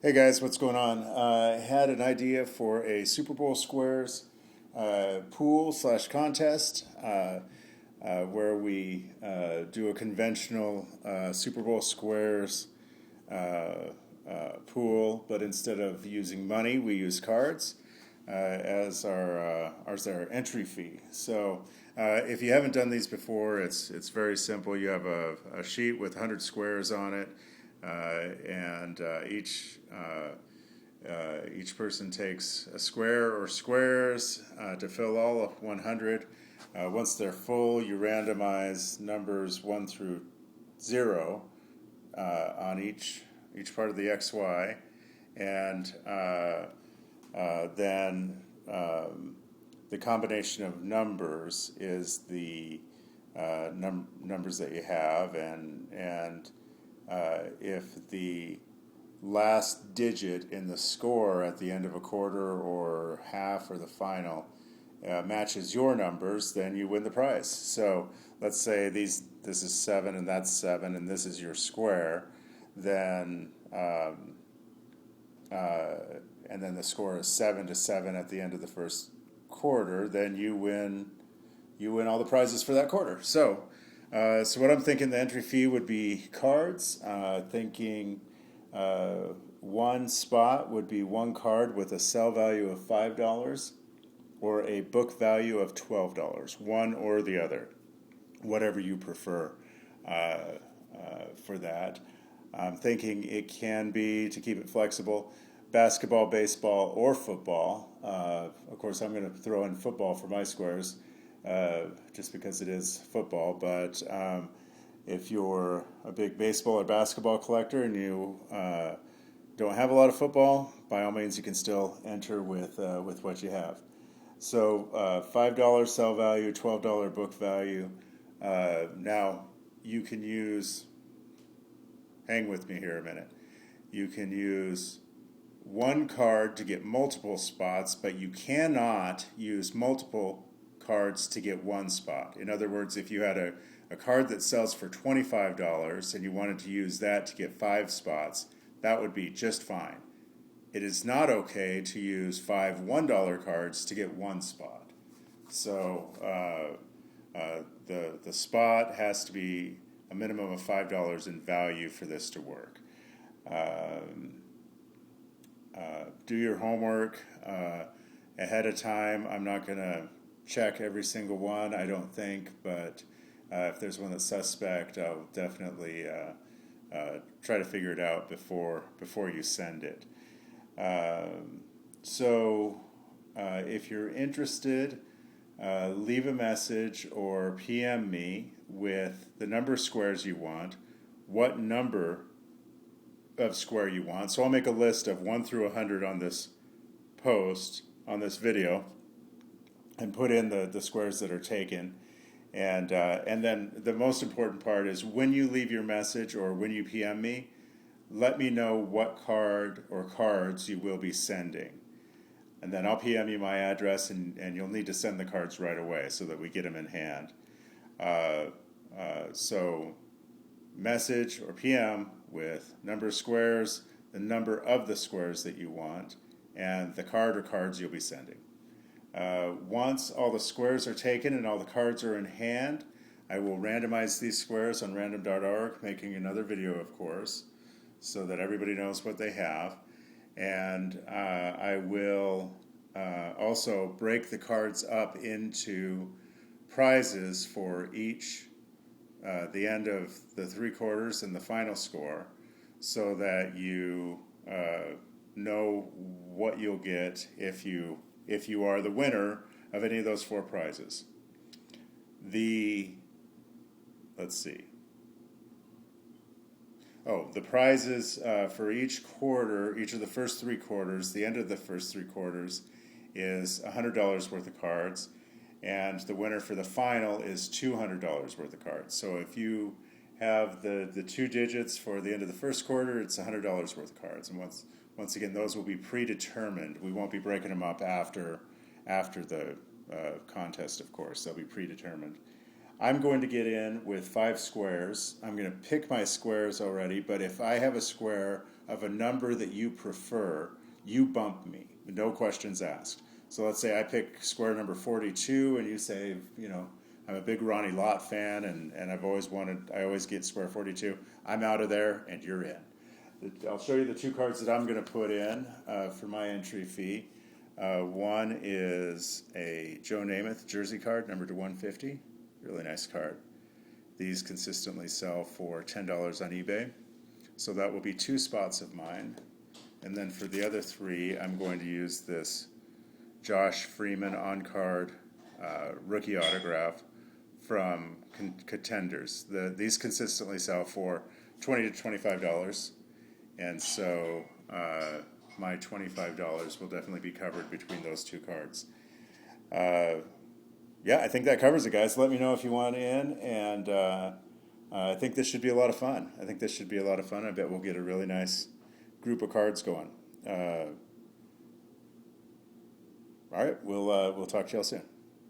Hey guys, what's going on? I had an idea for a Super Bowl Squares pool slash contest where we do a conventional Super Bowl Squares pool, but instead of using money, we use cards as our entry fee. So if you haven't done these before, it's very simple. You have a sheet with 100 squares on it, and each person takes a square or squares to fill all of 100. Once they're full, you randomize numbers 1 through 0 on each part of the XY, and then the combination of numbers is the numbers that you have, and if the last digit in the score at the end of a quarter or half or the final matches your numbers, then you win the prize. So let's say this is 7 and that's 7 and this is your square, then and then the score is 7-7 at the end of the first quarter, then you win all the prizes for that quarter. So what I'm thinking, the entry fee would be cards. Thinking one spot would be one card with a sell value of $5 or a book value of $12, one or the other, whatever you prefer for that. I'm thinking it can be, to keep it flexible, basketball, baseball, or football. Of course, I'm going to throw in football for my squares just because it is football, but if you're a big baseball or basketball collector and you don't have a lot of football, by all means you can still enter with what you have. So $5 sell value, $12 book value. Now you can use, hang with me here a minute, you can use one card to get multiple spots, but you cannot use multiple cards to get one spot. In other words, if you had a card that sells for $25 and you wanted to use that to get 5 spots, that would be just fine. It is not okay to use 5 $1 cards to get 1 spot. So the spot has to be a minimum of $5 in value for this to work. Do your homework ahead of time. I'm not going to check every single one, I don't think, but if there's one that's suspect, I'll definitely try to figure it out before you send it. If you're interested, leave a message or PM me with the number of squares you want, what number of square you want. So I'll make a list of 1 through 100 on this post, on this video, and put in the squares that are taken. And then the most important part is when you leave your message or when you PM me, let me know what card or cards you will be sending. And then I'll PM you my address, and you'll need to send the cards right away so that we get them in hand. So message or PM with number of squares, the number of the squares that you want, and the card or cards you'll be sending. Once all the squares are taken and all the cards are in hand, I will randomize these squares on random.org, making another video, of course, so that everybody knows what they have. And I will also break the cards up into prizes for each, the end of the 3 quarters and the final score, so that you know what you'll get if you are the winner of any of those 4 prizes. Let's see. The prizes for each quarter, each of the first 3 quarters, the end of the first 3 quarters, is $100 worth of cards, and the winner for the final is $200 worth of cards. So if you have the 2 digits for the end of the first quarter, it's $100 worth of cards. And once again, those will be predetermined. We won't be breaking them up after the contest, of course. They'll be predetermined. I'm going to get in with 5 squares. I'm going to pick my squares already, but if I have a square of a number that you prefer, you bump me, no questions asked. So let's say I pick square number 42, and you say, I'm a big Ronnie Lott fan, and I always get square 42. I'm out of there, and you're in. I'll show you the 2 cards that I'm going to put in for my entry fee. One is a Joe Namath jersey card, number to 150. Really nice card. These consistently sell for $10 on eBay. So that will be 2 spots of mine. And then for the other 3, I'm going to use this Josh Freeman on-card rookie autograph from Contenders. These consistently sell for $20 to $25. And so my $25 will definitely be covered between those 2 cards. I think that covers it, guys. Let me know if you want in, and I think this should be a lot of fun. I bet we'll get a really nice group of cards going. All right, we'll talk to y'all soon.